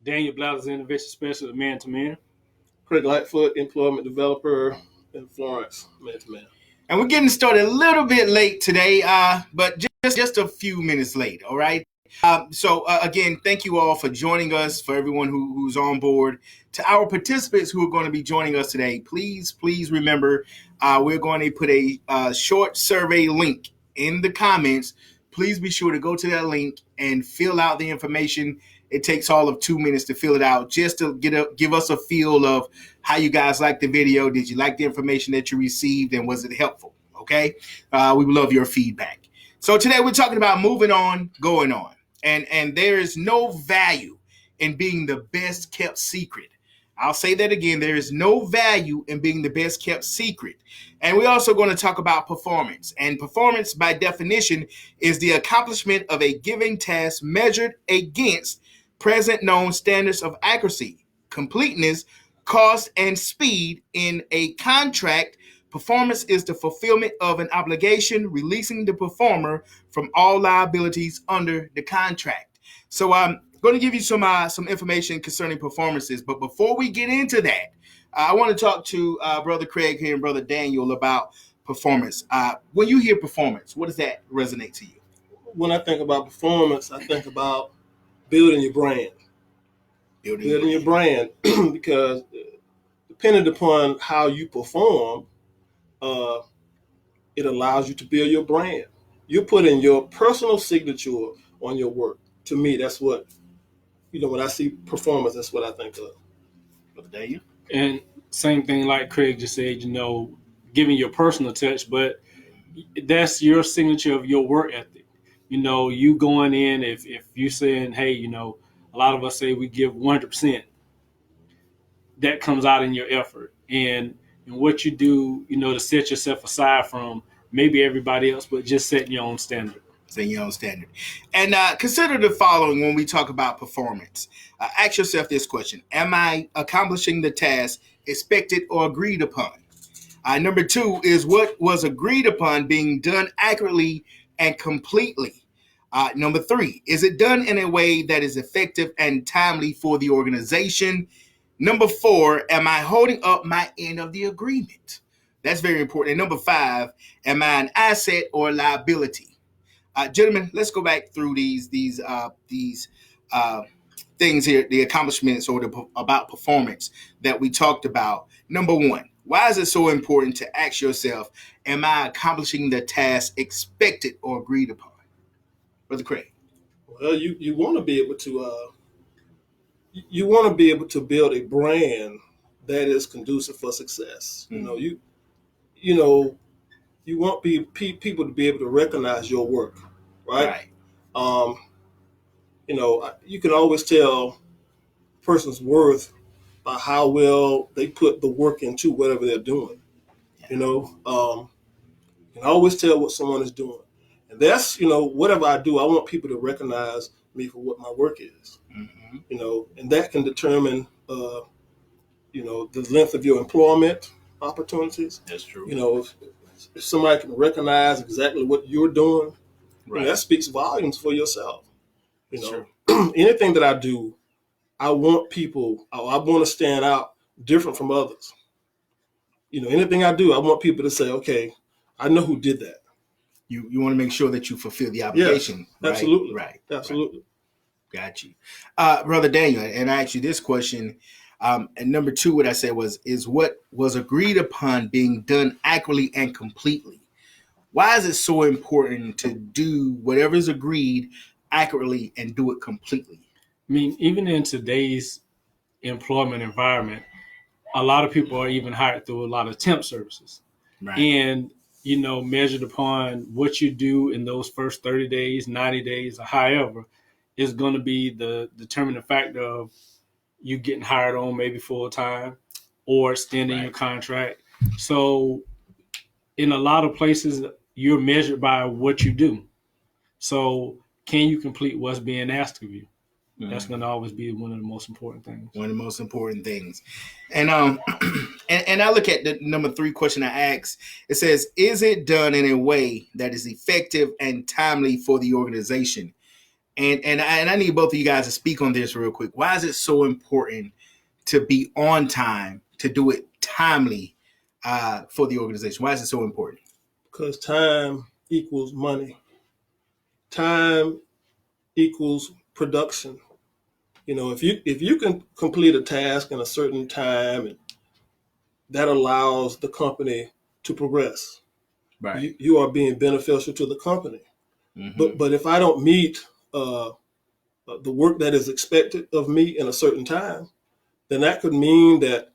Daniel Blatters, Innovation Specialist at Man to Man. Craig Lightfoot, Employment Developer in Florence, Man to Man. And we're getting started a little bit late today, but just a few minutes late, all right? So again, thank you all for joining us, for everyone who's on board. To our participants who are going to be joining us today, please remember we're going to put a short survey link in the comments. Please be sure to go to that link and fill out the information. It takes all of 2 minutes to fill it out, just to give us a feel of how you guys liked the video. Did you like the information that you received, and was it helpful? Okay, we would love your feedback. So today we're talking about moving on, going on. And there is no value in being the best kept secret. I'll say that again. There is no value in being the best kept secret. And we're also going to talk about performance. And performance, by definition, is the accomplishment of a given task measured against present known standards of accuracy, completeness, cost, and speed in a contract. Performance is the fulfillment of an obligation, releasing the performer from all liabilities under the contract. So I'm going to give you some information concerning performances. But before we get into that, I want to talk to Brother Craig here and Brother Daniel about performance. When you hear performance, what does that resonate to you? When I think about performance, I think about building your brand. Building your brand because depending upon how you perform, it allows you to build your brand. You put in your personal signature on your work. To me, that's what, when I see performance, that's what I think of. Brother Daniel? And same thing like Craig just said, giving your personal touch, but that's your signature of your work ethic. You going in, if you're saying, hey, a lot of us say we give 100%, that comes out in your effort. And what you do, to set yourself aside from maybe everybody else, but just setting your own standard. Setting your own standard. And consider the following when we talk about performance. Ask yourself this question. Am I accomplishing the task expected or agreed upon? Number 2 is, what was agreed upon being done accurately and completely? Number 3, is it done in a way that is effective and timely for the organization? Number 4, am I holding up my end of the agreement? That's very important. And number 5, am I an asset or liability? Gentlemen, let's go back through these things here, the accomplishments or about performance that we talked about. Number 1, why is it so important to ask yourself, am I accomplishing the task expected or agreed upon? Brother Craig. Well, you want to be able to build a brand that is conducive for success. Mm-hmm. You want people to be able to recognize your work, right? You can always tell a person's worth by how well they put the work into whatever they're doing. You can always tell what someone is doing. And that's, whatever I do, I want people to recognize me for what my work is. Mm-hmm. And that can determine, the length of your employment opportunities. That's true. If somebody can recognize exactly what you're doing, right, that speaks volumes for yourself. Sure. Anything that I do, I want to stand out different from others. Anything I do, I want people to say, okay, I know who did that. You want to make sure that you fulfill the obligation. Yes, absolutely. Right. Absolutely. Right. Got you. Brother Daniel, and I asked you this question. And number 2, what I said is what was agreed upon being done accurately and completely. Why is it so important to do whatever is agreed accurately and do it completely? I mean, even in today's employment environment, a lot of people are even hired through a lot of temp services. Right. And, measured upon what you do in those first 30 days, 90 days, or however, is going to be the determining factor of you getting hired on maybe full time or extending your contract. So in a lot of places, you're measured by what you do. So can you complete what's being asked of you? Mm-hmm. That's going to always be one of the most important things. One of the most important things. And and I look at the number 3 question I asked. It says, is it done in a way that is effective and timely for the organization? And I need both of you guys to speak on this real quick. Why is it so important to be on time, to do it timely for the organization? Why is it so important? Because time equals money. Time equals production. If you can complete a task in a certain time, that allows the company to progress. Right. You are being beneficial to the company. Mm-hmm. But if I don't meet the work that is expected of me in a certain time, then that could mean that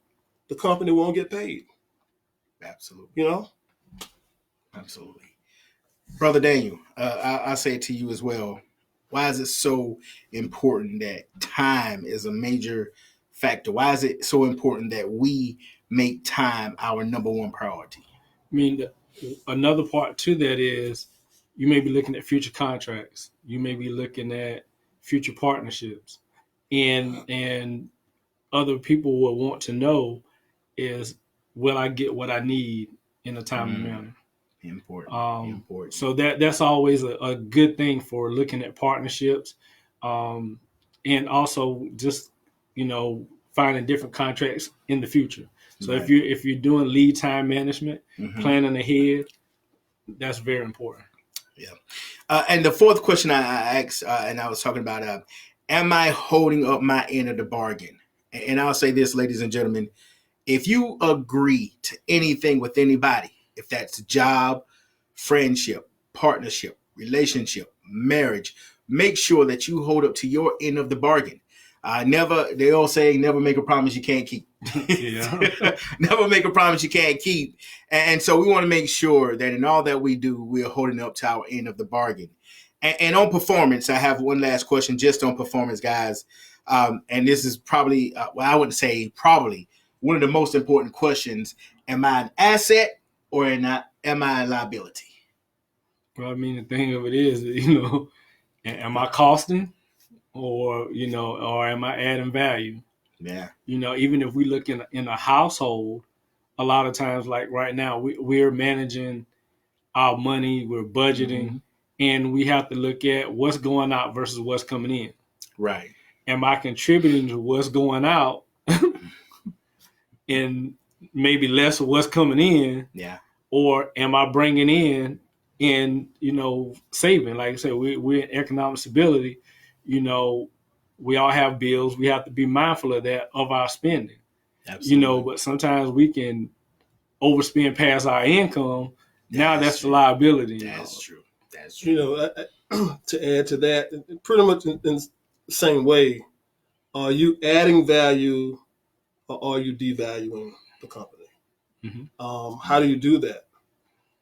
the company won't get paid. Absolutely. Absolutely. Brother Daniel, I say it to you as well. Why is it so important that time is a major factor? Why is it so important that we make time our number one priority? I mean, another part to that is you may be looking at future contracts. You may be looking at future partnerships, and other people will want to know is, will I get what I need in a timely manner? Important. So that's always a good thing for looking at partnerships, and also just finding different contracts in the future. So Right. if you're doing lead time management, Mm-hmm. planning ahead, that's very important. Yeah. And the fourth question I asked, and I was talking about, am I holding up my end of the bargain? And I'll say this, ladies and gentlemen, if you agree to anything with anybody, if that's a job, friendship, partnership, relationship, marriage, make sure that you hold up to your end of the bargain. They all say never make a promise you can't keep. Yeah. Never make a promise you can't keep. And so we want to make sure that in all that we do, we're holding up to our end of the bargain. And on performance, I have one last question just on performance, guys. And this is probably, I wouldn't say probably, one of the most important questions. Am I an asset or am I a liability? Well, I mean, the thing of it is, am I costing, or am I adding value? Yeah. Even if we look in a household, a lot of times, like right now, we're managing our money, we're budgeting, Mm-hmm. and we have to look at what's going out versus what's coming in. Right. Am I contributing to what's going out and maybe less of what's coming in? Yeah. Or am I bringing in and saving? Like I said, we're in economic stability. We all have bills. We have to be mindful of that, of our spending. Absolutely. But sometimes we can overspend past our income. Now that's true. the liability. That's true. That's true. To add to that, pretty much in the same way, are you adding value or are you devaluing the company? Mm-hmm. How do you do that?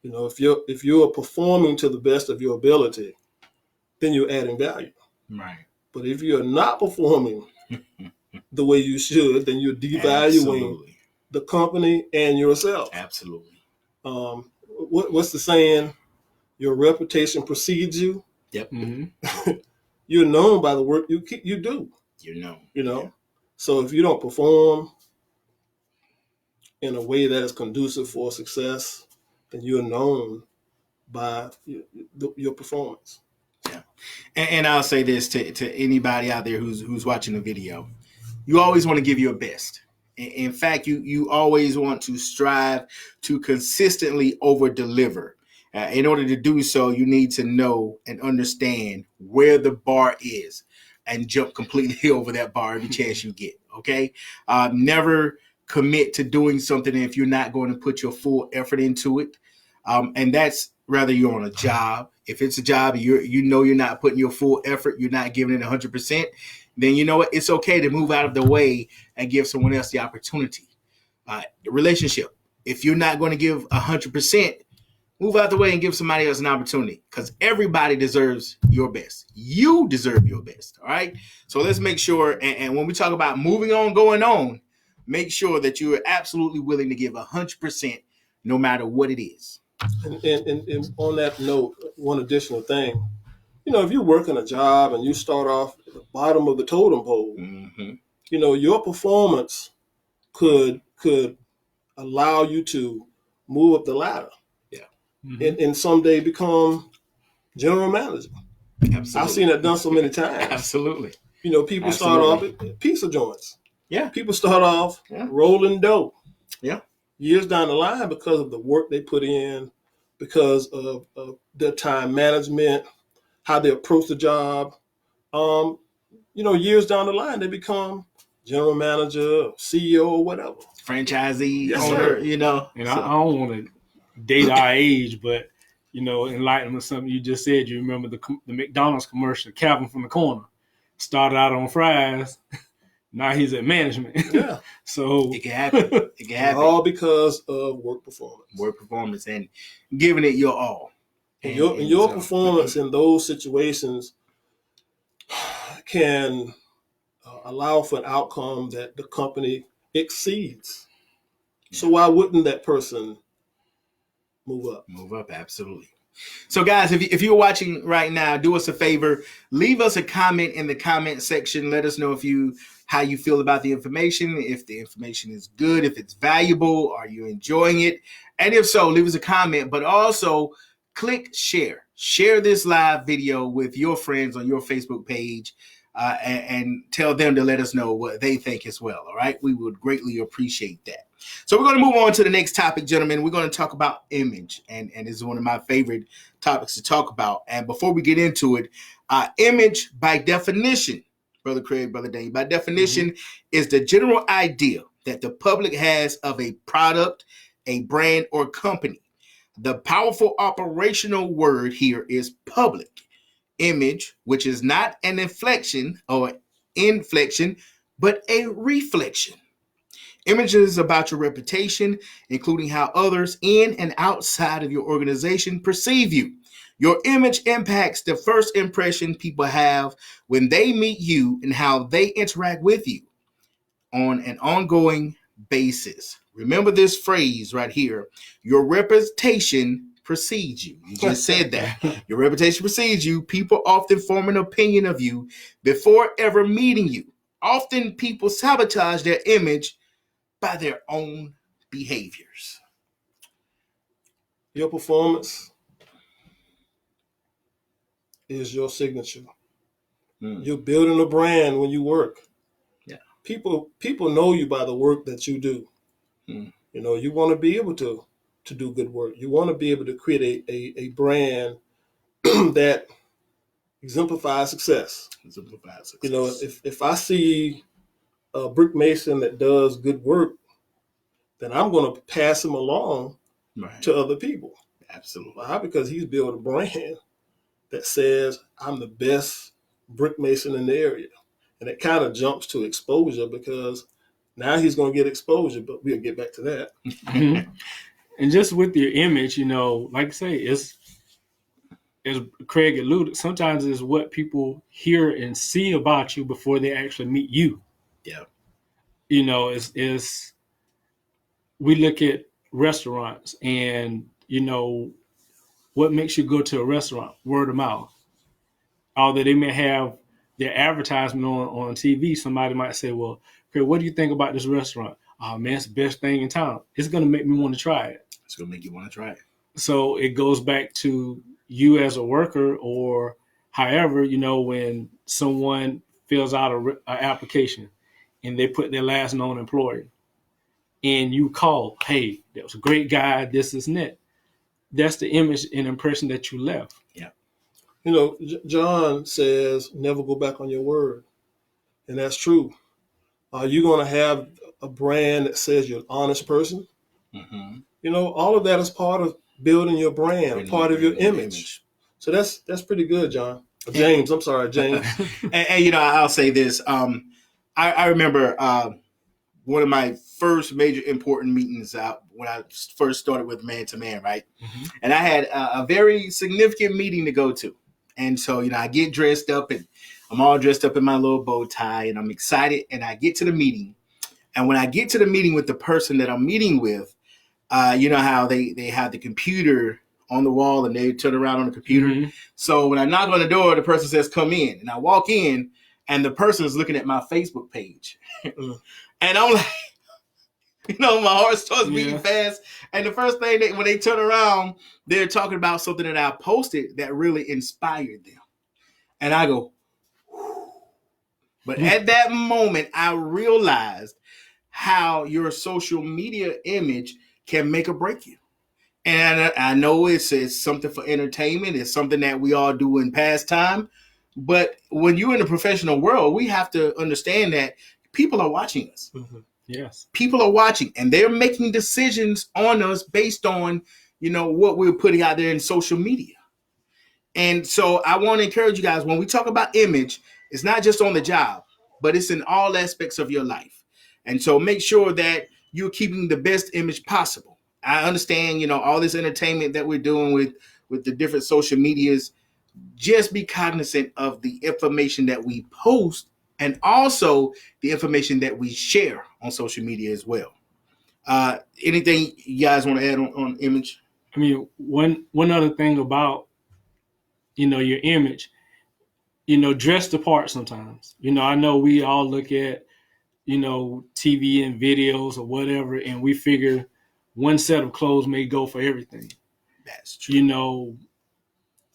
If you're performing to the best of your ability, then you're adding value. Right. But if you're not performing the way you should, then you're devaluing Absolutely. the company and yourself. Absolutely. What's the saying? Your reputation precedes you. Yep. Mm-hmm. You're known by the work you do. Yeah. So if you don't perform in a way that is conducive for success, then you're known by your performance. Yeah. And I'll say this to anybody out there who's watching the video. You always want to give your best. In fact, you always want to strive to consistently over deliver. In order to do so, you need to know and understand where the bar is and jump completely over that bar every chance you get. Okay. Never commit to doing something if you're not going to put your full effort into it. And that's whether you're on a job. If it's a job, you're not putting your full effort, you're not giving it 100%, then you know what? It's okay to move out of the way and give someone else the opportunity. The relationship, if you're not going to give 100%, move out the way and give somebody else an opportunity, because everybody deserves your best. You deserve your best. All right. So let's make sure. And when we talk about moving on, going on, make sure that you are absolutely willing to give 100%, no matter what it is. And on that note, one additional thing, if you're working a job and you start off at the bottom of the totem pole, Mm-hmm. Your performance could allow you to move up the ladder. Yeah. Mm-hmm. And someday become general manager. Absolutely. I've seen that done so many times. Absolutely. You know, people start off at pizza joints. Yeah. People start off rolling dough. Yeah. Years down the line, because of the work they put in, because of their time management, how they approach the job. You know, years down the line, they become general manager, CEO, or whatever. Franchisee Yes, owner, sir. you know. And I don't want to date our age, but you know, enlighten with something you just said. You remember the McDonald's commercial, Calvin from the corner, started out on fries. Now he's at management. Yeah. So it can happen. It can happen. All because of work performance. Work performance and giving it your all. And your performance in those situations can allow for an outcome that the company exceeds. Yeah. So why wouldn't that person move up? Move up, absolutely. So guys, if you're watching right now, do us a favor, leave us a comment in the comment section. Let us know how you feel about the information, if the information is good, if it's valuable, are you enjoying it? And if so, leave us a comment, but also click share. Share this live video with your friends on your Facebook page and tell them to let us know what they think as well, all right? We would greatly appreciate that. So we're going to move on to the next topic, gentlemen. We're going to talk about image, and this is one of my favorite topics to talk about. And before we get into it, image by definition, Brother Craig, Brother Dane, by definition is the general idea that the public has of a product, a brand, or company. The powerful operational word here is public. Image, which is not an inflection or inflection, but a reflection. Images about your reputation, including how others in and outside of your organization perceive you. Your image impacts the first impression people have when they meet you and how they interact with you on an ongoing basis. Remember this phrase right here. Your reputation precedes you. You just said that. Your reputation precedes you. People often form an opinion of you before ever meeting you. Often people sabotage their image by their own behaviors. Your performance is your signature. You're building a brand when you work. Yeah. People know you by the work that you do. You know, you want to be able to do good work. You want to be able to create a brand that exemplifies success. You know, if I see a brick mason that does good work, then I'm going to pass him along to other people. Absolutely. Why? Because he's built a brand that says, I'm the best brick mason in the area. And it kind of jumps to exposure because now he's going to get exposure, but we'll get back to that. And just with your image, you know, like I say, it's, as Craig alluded, sometimes it's what people hear and see about you before they actually meet you. Yeah. You know, it's we look at restaurants and, you know, what makes you go to a restaurant? Word of mouth. Although they may have their advertisement on TV, somebody might say, well, Craig, what do you think about this restaurant? Oh, man, it's the best thing in town. It's going to make me want to try it. It's going to make you want to try it. So it goes back to you as a worker, or however, you know, when someone fills out an application and they put their last known employer and you call, hey, that was a great guy, this is net. That's the image and impression that you left. Yeah. You know, John says, never go back on your word. And that's true. Are you going to have a brand that says you're an honest person? Mm-hmm. You know, all of that is part of building your brand, part of your image. So that's pretty good, John. James, I'm sorry, James. and you know, I'll say this. I remember one of my first major important meetings when I first started with Man to Man, right? Mm-hmm. And I had a very significant meeting to go to. And so, you know, I get dressed up and I'm all dressed up in my little bow tie and I'm excited. And I get to the meeting. And when I get to the meeting with the person that I'm meeting with, you know how they have the computer on the wall and they turn around on the computer. Mm-hmm. So when I knock on the door, the person says, come in. And I walk in and the person is looking at my Facebook page. And I'm like, you know, my heart starts beating fast. And the first thing when they turn around, they're talking about something that I posted that really inspired them. And I go, whew. But at that moment, I realized how your social media image can make or break you. And I know it's something for entertainment. It's something that we all do in pastime. But when you're in the professional world, we have to understand that people are watching us. Mm-hmm. Yes. People are watching, and they're making decisions on us based on, what we're putting out there in social media. And so I want to encourage you guys, when we talk about image, it's not just on the job, but it's in all aspects of your life. And so make sure that you're keeping the best image possible. I understand, all this entertainment that we're doing with the different social medias. Just be cognizant of the information that we post and also the information that we share on social media as well. Anything you guys want to add on image? I mean, one other thing about, your image, dress the part sometimes. I know we all look at, TV and videos or whatever, and we figure one set of clothes may go for everything. That's true.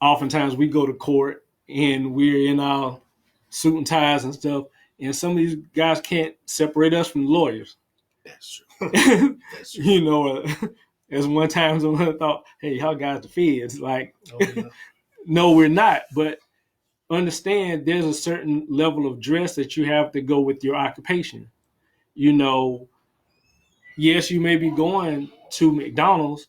Oftentimes we go to court and we're in our suit and ties and stuff, and some of these guys can't separate us from lawyers. That's true. That's true. As one time someone thought, hey, y'all guys the feds. Like, no, we're not. But understand there's a certain level of dress that you have to go with your occupation. Yes, you may be going to McDonald's,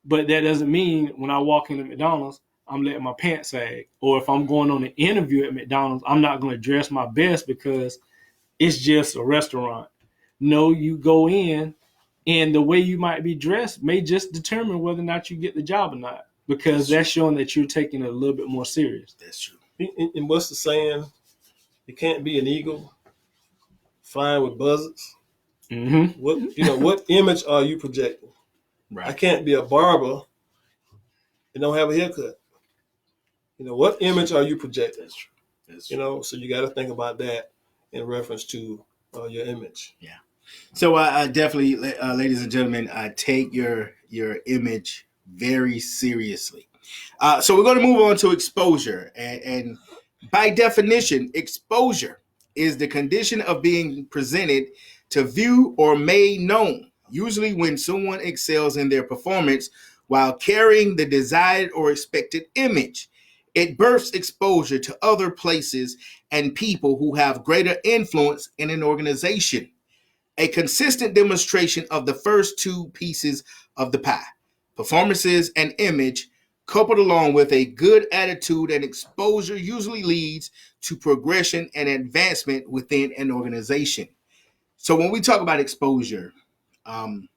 but that doesn't mean when I walk into McDonald's, I'm letting my pants sag. Or if I'm going on an interview at McDonald's, I'm not going to dress my best because it's just a restaurant. No, you go in, and the way you might be dressed may just determine whether or not you get the job or not, because that's showing that you're taking it a little bit more serious. That's true. And what's the saying? You can't be an eagle flying with buzzards. Mm-hmm. What image are you projecting? Right. I can't be a barber and don't have a haircut. What image are you projecting? That's true. That's true. So you got to think about that in reference to your image. Yeah. So I definitely, ladies and gentlemen, I take your image very seriously. So we're going to move on to exposure. And by definition, exposure is the condition of being presented to view or made known, usually when someone excels in their performance while carrying the desired or expected image. It births exposure to other places and people who have greater influence in an organization. A consistent demonstration of the first two pieces of the pie, performances and image, coupled along with a good attitude and exposure, usually leads to progression and advancement within an organization. So when we talk about exposure, and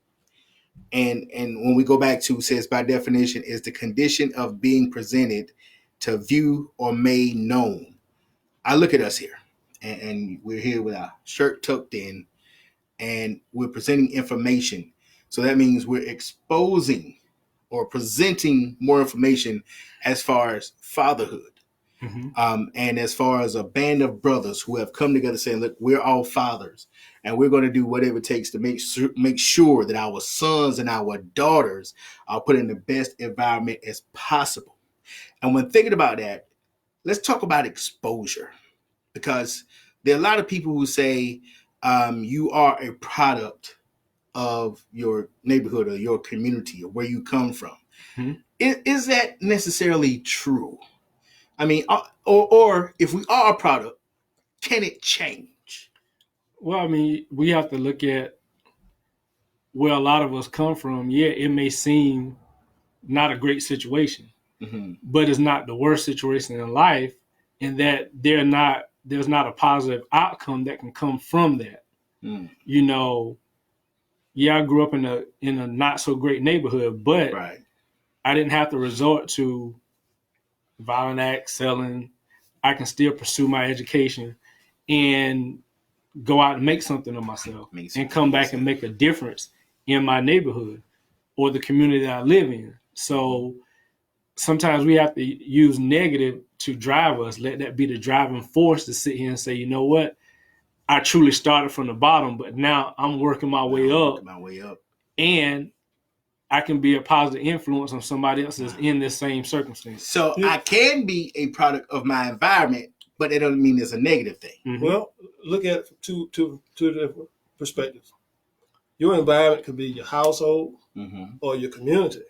when we go back to, says by definition, is the condition of being presented to view or made known. I look at us here, and we're here with our shirt tucked in, and we're presenting information. So that means we're exposing or presenting more information as far as fatherhood. Mm-hmm. And as far as a band of brothers who have come together saying, look, we're all fathers, and we're going to do whatever it takes to make sure that our sons and our daughters are put in the best environment as possible. And when thinking about that, let's talk about exposure, because there are a lot of people who say you are a product of your neighborhood or your community or where you come from. Mm-hmm. Is that necessarily true? I mean, or if we are a product, can it change? Well, I mean, we have to look at where a lot of us come from. Yeah, it may seem not a great situation, Mm-hmm. but it's not the worst situation in life, and that there's not a positive outcome that can come from that. Mm. Yeah, I grew up in a not so great neighborhood, but Right. I didn't have to resort to violent acts, selling. I can still pursue my education and go out and make something of myself and come back and make a difference in my neighborhood or the community that I live in. So sometimes we have to use negative to drive us. Let that be the driving force to sit here and say, you know what? I truly started from the bottom, but now I'm working my way up. My way up. And I can be a positive influence on somebody else that's in this same circumstance. So I can be a product of my environment, but it doesn't mean it's a negative thing. Mm-hmm. Well, look at it from two different perspectives. Your environment could be your household or your community.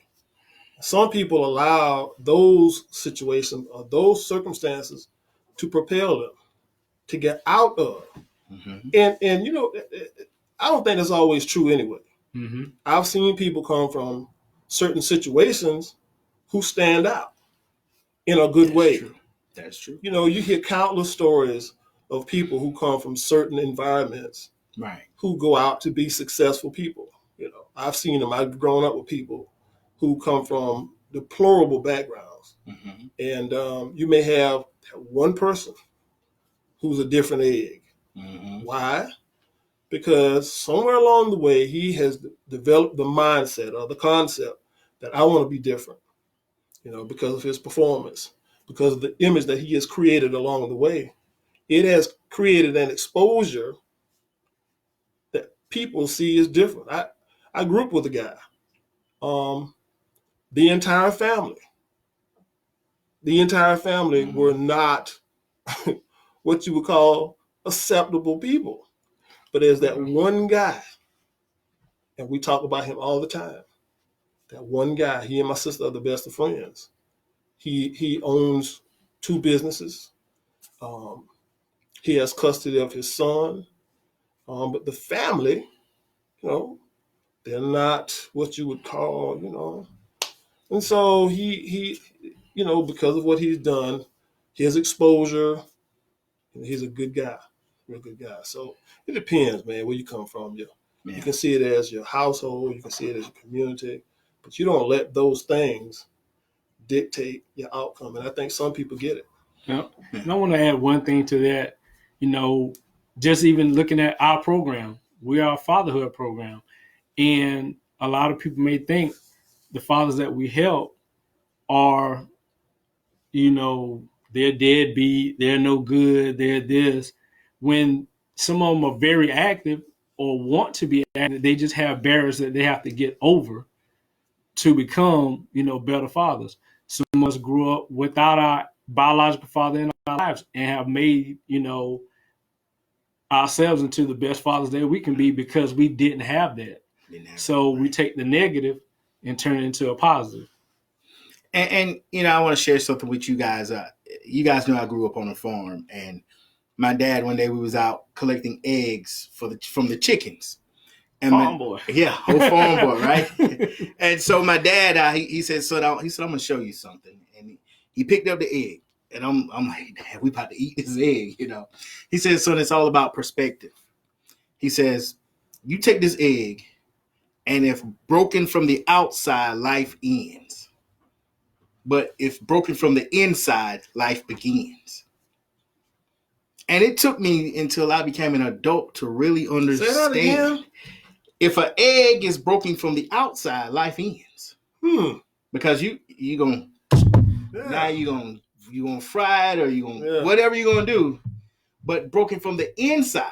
Some people allow those situations or those circumstances to propel them to get out of. And you know, I don't think that's always true anyway. I've seen people come from certain situations who stand out in a good way. True. That's true. You know, you hear countless stories of people who come from certain environments, right, who go out to be successful people. You know, I've seen them. I've grown up with people who come from deplorable backgrounds, and you may have one person who's a different egg. Why? Because somewhere along the way, he has developed the mindset or the concept that I want to be different, you know, because of his performance, because of the image that he has created along the way. It has created an exposure that people see as different. I grew up with a guy, the entire family were not what you would call acceptable people. But there's that one guy, and we talk about him all the time. That one guy, he and my sister are the best of friends. He owns 2 businesses. He has custody of his son. But the family, you know, they're not what you would call, you know. And so he you know, because of what he's done, his exposure, he's a good guy, real good guy. So it depends, man, where you come from. You can see it as your household, you can see it as your community, but you don't let those things dictate your outcome. And I think some people get it. Yep. And I want to add one thing to that. You know, just even looking at our program, we are a fatherhood program. And a lot of people may think the fathers that we help are, you know, they're deadbeat, they're no good, they're this. When some of them are very active or want to be active, they just have barriers that they have to get over to become, you know, better fathers. Some of us grew up without our biological father in our lives and have made, you know, ourselves into the best fathers that we can be because we didn't have that. So we take the negative and turn it into a positive. And you know, I want to share something with you guys. You guys know I grew up on a farm, and my dad, one day we was out collecting eggs from the chickens. And farm boy. Yeah, whole farm boy, right? And so my dad, he said, son, I'm gonna show you something. And he picked up the egg, and I'm like, Dad, we about to eat this egg, you know. He said, son, it's all about perspective. He says, you take this egg, and if broken from the outside, life ends. But if broken from the inside, life begins. And it took me until I became an adult to really understand. If an egg is broken from the outside, life ends. Because you gonna now you gonna fry it or you gonna whatever you're gonna do. But broken from the inside,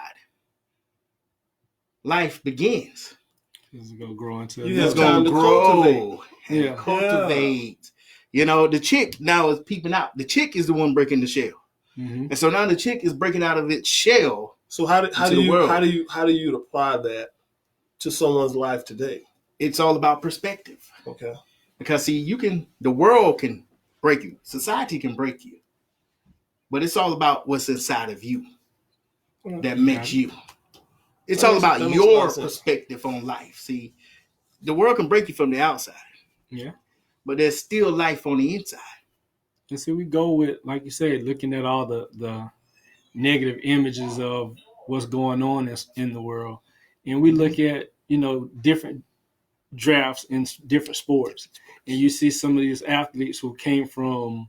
life begins. It's gonna grow into it's gonna grow and cultivate. You know, the chick now is peeping out. The chick is the one breaking the shell. And so now the chick is breaking out of its shell. So how do you apply that to someone's life today? It's all about perspective. Okay. Because see, the world can break you. Society can break you. But it's all about what's inside of you that makes you. It's all about your perspective on life. See, the world can break you from the outside. Yeah. But there's still life on the inside. And so we go with, like you said, looking at all the negative images of what's going on in the world. And we look at, you know, different drafts in different sports. And you see some of these athletes who came from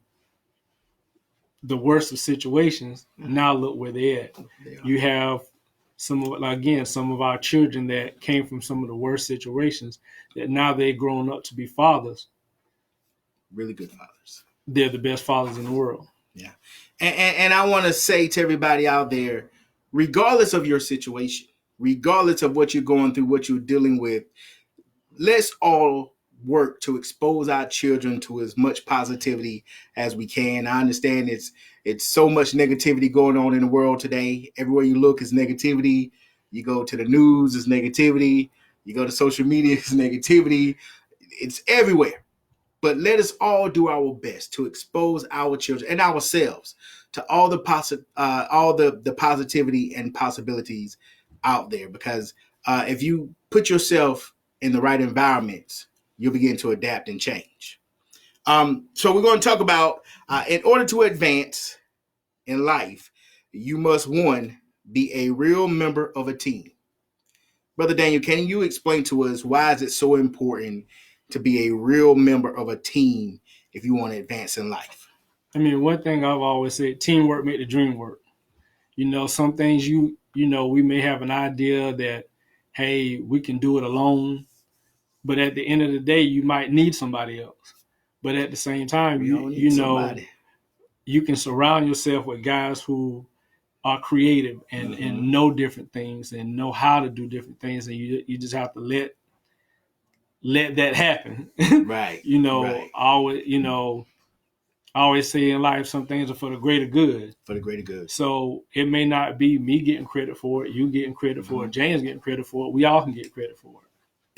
the worst of situations, now look where they're at. You have some of our children that came from some of the worst situations that now they've grown up to be fathers. Really good fathers. They're the best fathers in the world. Yeah. And I want to say to everybody out there, regardless of your situation, regardless of what you're going through, what you're dealing with, let's all work to expose our children to as much positivity as we can. I understand it's so much negativity going on in the world today. Everywhere you look is negativity. You go to the news, it's negativity. You go to social media, it's negativity. It's everywhere. But let us all do our best to expose our children and ourselves to all the positivity and possibilities out there. Because if you put yourself in the right environments, you'll begin to adapt and change. So we're going to talk about in order to advance in life, you must, one, be a real member of a team. Brother Daniel, can you explain to us why is it so important to be a real member of a team if you want to advance in life? I mean, one thing I've always said, teamwork make the dream work. Some things we may have an idea that, hey, we can do it alone, but at the end of the day, you might need somebody else. But at the same time, you can surround yourself with guys who are creative and know different things and know how to do different things, and you just have to let that happen. Right. Right. I always say in life, some things are for the greater good. For the greater good. So it may not be me getting credit for it, you getting credit for it, James getting credit for it. We all can get credit for it.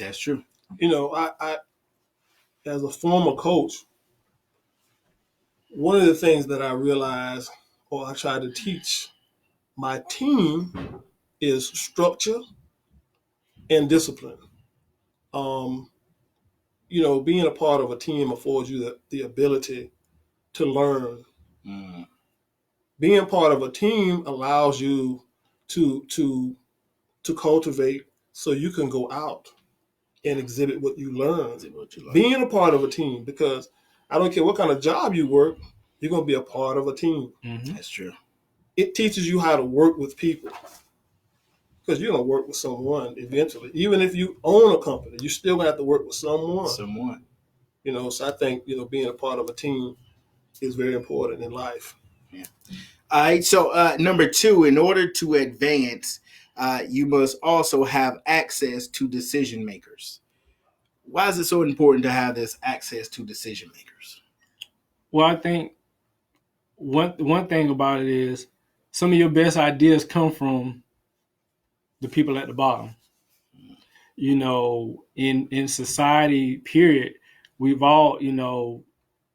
That's true. I as a former coach, one of the things that I realized, or I try to teach my team, is structure and discipline. Being a part of a team affords you the ability to learn. Being part of a team allows you to cultivate so you can go out and exhibit what you learn. Being a part of a team, because I don't care what kind of job you work, you're going to be a part of a team. Mm-hmm. That's true. It teaches you how to work with people, because you're going to work with someone eventually. Even if you own a company, you still going to have to work with someone. So I think, being a part of a team is very important in life. Yeah. All right. So number 2, in order to advance, you must also have access to decision makers. Why is it so important to have this access to decision makers? Well, I think one thing about it is some of your best ideas come from the people at the bottom. In society, period, we've all,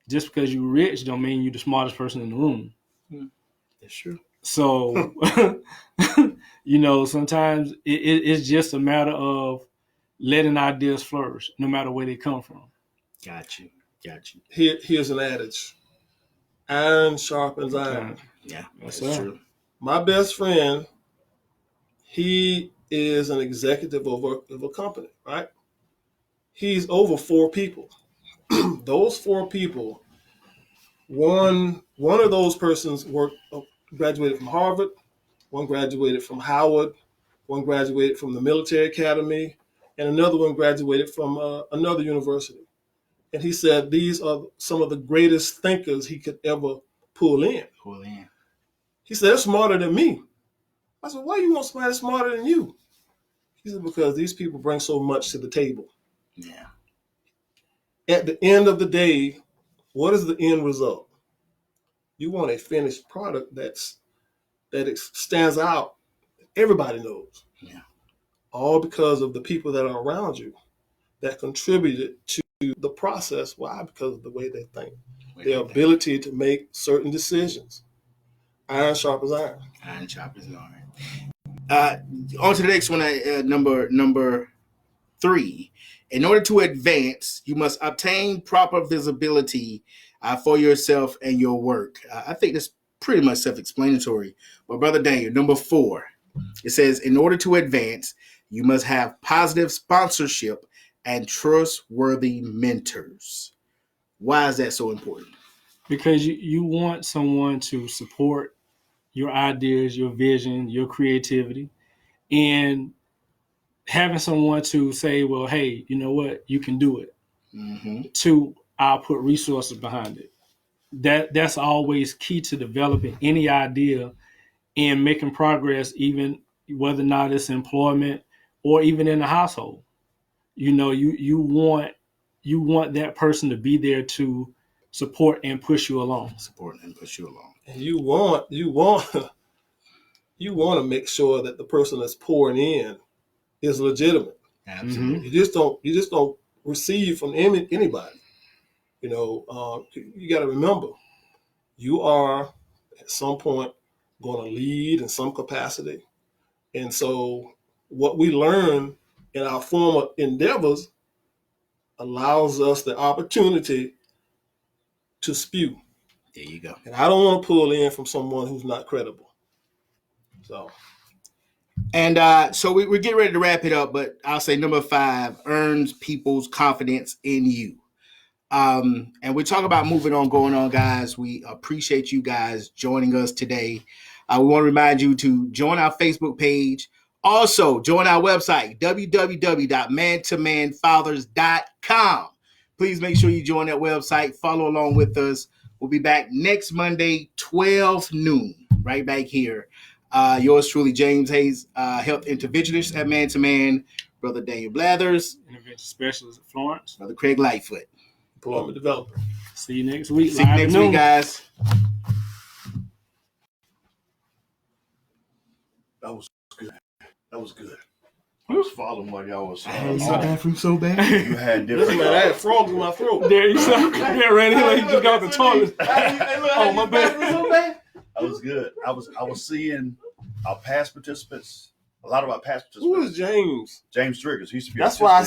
just because you're rich don't mean you're the smartest person in the room. That's true. So, sometimes it's just a matter of letting ideas flourish, no matter where they come from. Got you. Here's an adage: iron sharpens iron. Yeah, that's true. My best friend, he is an executive of a company, right? He's over 4 people. Those 4 people, one of those persons graduated from Harvard, one graduated from Howard, one graduated from the military academy, and another one graduated from another university. And he said these are some of the greatest thinkers he could ever pull in. He said, they're smarter than me. I said, why you want somebody smarter than you? He said, because these people bring so much to the table. Yeah. At the end of the day, what is the end result? You want a finished product that it stands out. Everybody knows. Yeah. All because of the people that are around you that contributed to the process. Why? Because of the way they think. Their ability to make certain decisions. Iron sharpens iron. Iron sharpens iron. On to the next one, number 3. In order to advance, you must obtain proper visibility for yourself and your work. I think that's pretty much self-explanatory. But Brother Daniel, number 4, it says, in order to advance, you must have positive sponsorship and trustworthy mentors. Why is that so important? Because you want someone to support your ideas, your vision, your creativity, and having someone to say, well, hey, you know what, you can do it. Mm-hmm. I'll put resources behind it. That's always key to developing any idea and making progress, even whether or not it's employment or even in the household. You want you want that person to be there to support and push you along. And you want you want to make sure that the person that's pouring in is legitimate. Absolutely. You just don't receive from anybody. You got to remember, you are at some point going to lead in some capacity, and so what we learn in our former endeavors allows us the opportunity to spew. There you go. And I don't want to pull in from someone who's not credible. So. And so we're getting ready to wrap it up, but I'll say number 5 earns people's confidence in you. And we're talking about moving on, going on, guys. We appreciate you guys joining us today. We want to remind you to join our Facebook page. Also, join our website, www.mantomanfathers.com. Please make sure you join that website. Follow along with us. We'll be back next Monday, 12 noon, right back here. Yours truly, James Hayes, health interventionist at Man to Man, Brother Daniel Blathers, intervention specialist at Florence, Brother Craig Lightfoot. Employment developer. See you next week. See you next week, guys. That was good. I was following what y'all was saying. Bathroom so bad. You had different. I had frogs in my throat. There you go. Yeah, right here. He just got the toilet. Oh, my bad. That was good. I was seeing our past participants. A lot of our past Who participants. is James? James Triggers. He used to be. That's why I